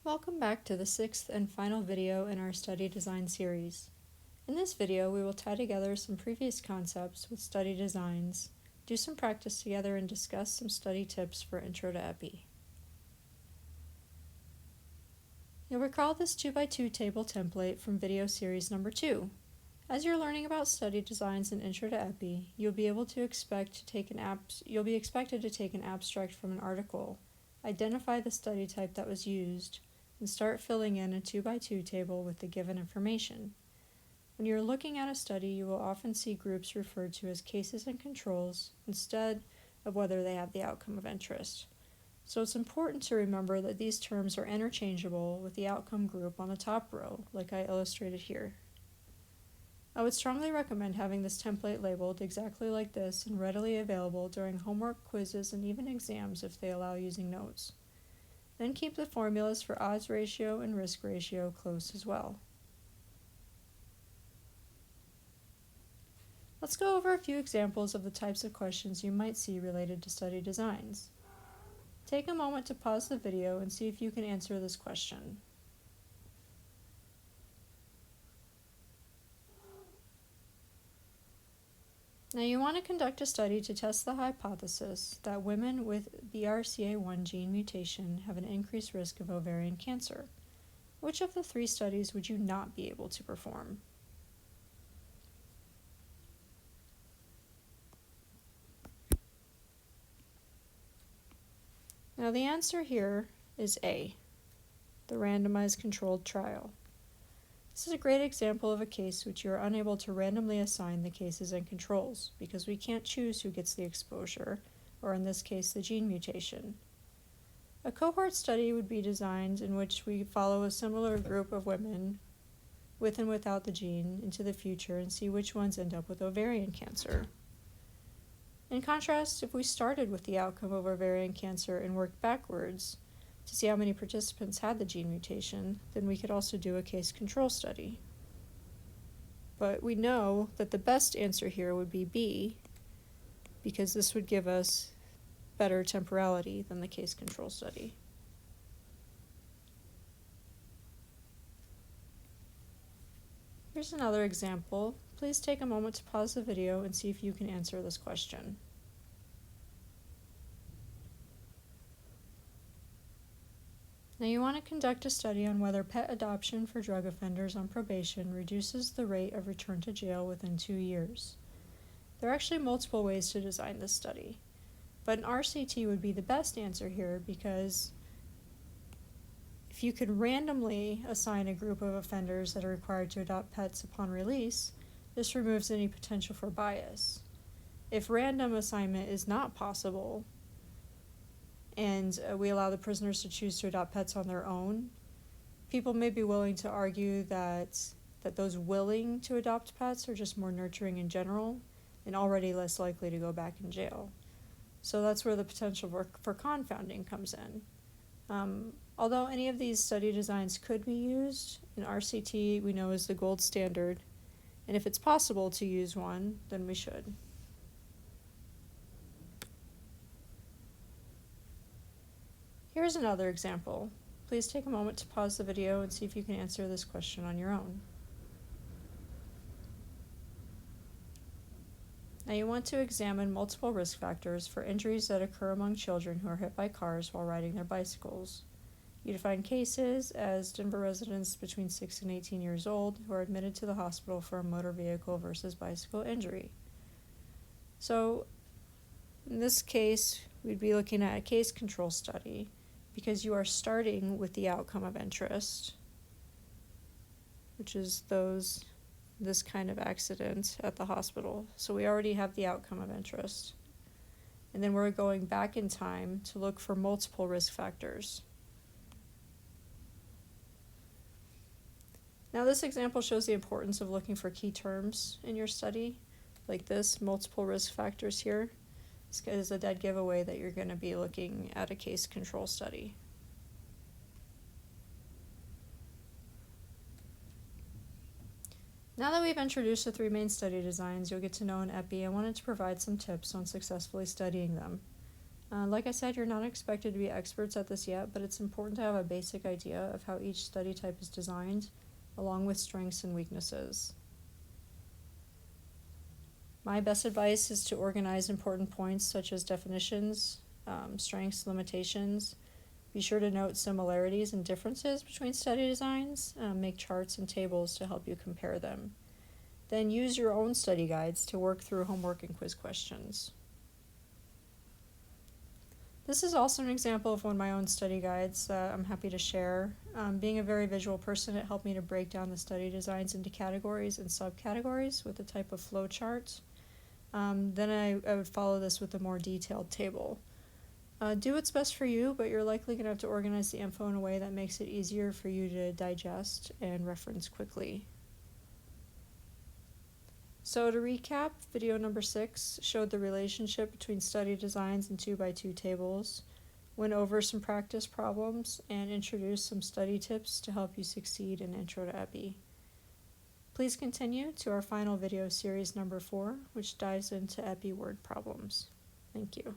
Welcome back to the sixth and final video in our study design series. In this video, we will tie together some previous concepts with study designs, do some practice together, and discuss some study tips for Intro to Epi. You'll recall this 2x2 table template from video series number 2. As you're learning about study designs in Intro to Epi, you'll be expected to take an abstract from an article, identify the study type that was used, and start filling in a 2x2 table with the given information. When you're looking at a study, you will often see groups referred to as cases and controls instead of whether they have the outcome of interest. So it's important to remember that these terms are interchangeable with the outcome group on the top row, like I illustrated here. I would strongly recommend having this template labeled exactly like this and readily available during homework, quizzes, and even exams if they allow using notes. Then keep the formulas for odds ratio and risk ratio close as well. Let's go over a few examples of the types of questions you might see related to study designs. Take a moment to pause the video and see if you can answer this question. Now you want to conduct a study to test the hypothesis that women with BRCA1 gene mutation have an increased risk of ovarian cancer. Which of the 3 studies would you not be able to perform? Now the answer here is A, the randomized controlled trial. This is a great example of a case which you are unable to randomly assign the cases and controls because we can't choose who gets the exposure, or in this case the gene mutation. A cohort study would be designed in which we follow a similar group of women with and without the gene into the future and see which ones end up with ovarian cancer. In contrast, if we started with the outcome of ovarian cancer and worked backwards to see how many participants had the gene mutation, then we could also do a case control study. But we know that the best answer here would be B, because this would give us better temporality than the case control study. Here's another example. Please take a moment to pause the video and see if you can answer this question. Now you want to conduct a study on whether pet adoption for drug offenders on probation reduces the rate of return to jail within 2 years. There are actually multiple ways to design this study, but an RCT would be the best answer here because if you could randomly assign a group of offenders that are required to adopt pets upon release, this removes any potential for bias. If random assignment is not possible, and we allow the prisoners to choose to adopt pets on their own, people may be willing to argue that those willing to adopt pets are just more nurturing in general and already less likely to go back in jail. So that's where the potential for confounding comes in. Although any of these study designs could be used, an RCT we know is the gold standard, and if it's possible to use one, then we should. Here's another example. Please take a moment to pause the video and see if you can answer this question on your own. Now you want to examine multiple risk factors for injuries that occur among children who are hit by cars while riding their bicycles. You define cases as Denver residents between 6 and 18 years old who are admitted to the hospital for a motor vehicle versus bicycle injury. So in this case, we'd be looking at a case control study because you are starting with the outcome of interest, which is this kind of accident at the hospital. So we already have the outcome of interest. And then we're going back in time to look for multiple risk factors. Now this example shows the importance of looking for key terms in your study, like this, multiple risk factors here. This is a dead giveaway that you're going to be looking at a case control study. Now that we've introduced the 3 main study designs you'll get to know in Epi, I wanted to provide some tips on successfully studying them. Like I said, you're not expected to be experts at this yet, but it's important to have a basic idea of how each study type is designed, along with strengths and weaknesses. My best advice is to organize important points such as definitions, strengths, limitations. Be sure to note similarities and differences between study designs. Make charts and tables to help you compare them. Then use your own study guides to work through homework and quiz questions. This is also an example of one of my own study guides that I'm happy to share. Being a very visual person, it helped me to break down the study designs into categories and subcategories with a type of flow chart. Then I would follow this with a more detailed table. Do what's best for you, but you're likely going to have to organize the info in a way that makes it easier for you to digest and reference quickly. So to recap, video number 6 showed the relationship between study designs and 2x2 tables, went over some practice problems, and introduced some study tips to help you succeed in Intro to Epi. Please continue to our final video series number 4, which dives into Epi word problems. Thank you.